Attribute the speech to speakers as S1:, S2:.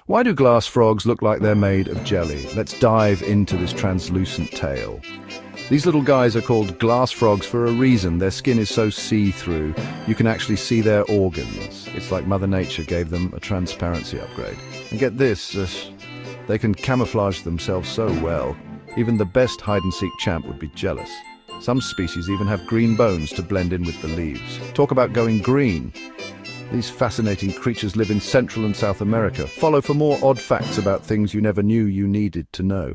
S1: Why do glass frogs look like they're made of jelly? Let's dive into this translucent tale. These little guys are called glass frogs for a reason. Their skin is so see-through, you can actually see their organs. It's like Mother Nature gave them a transparency upgrade. And get this, they can camouflage themselves so well. Even the best hide-and-seek champ would be jealous. Some species even have green bones to blend in with the leaves. Talk about going green. These fascinating creatures live in Central and South America. Follow for more odd facts about things you never knew you needed to know.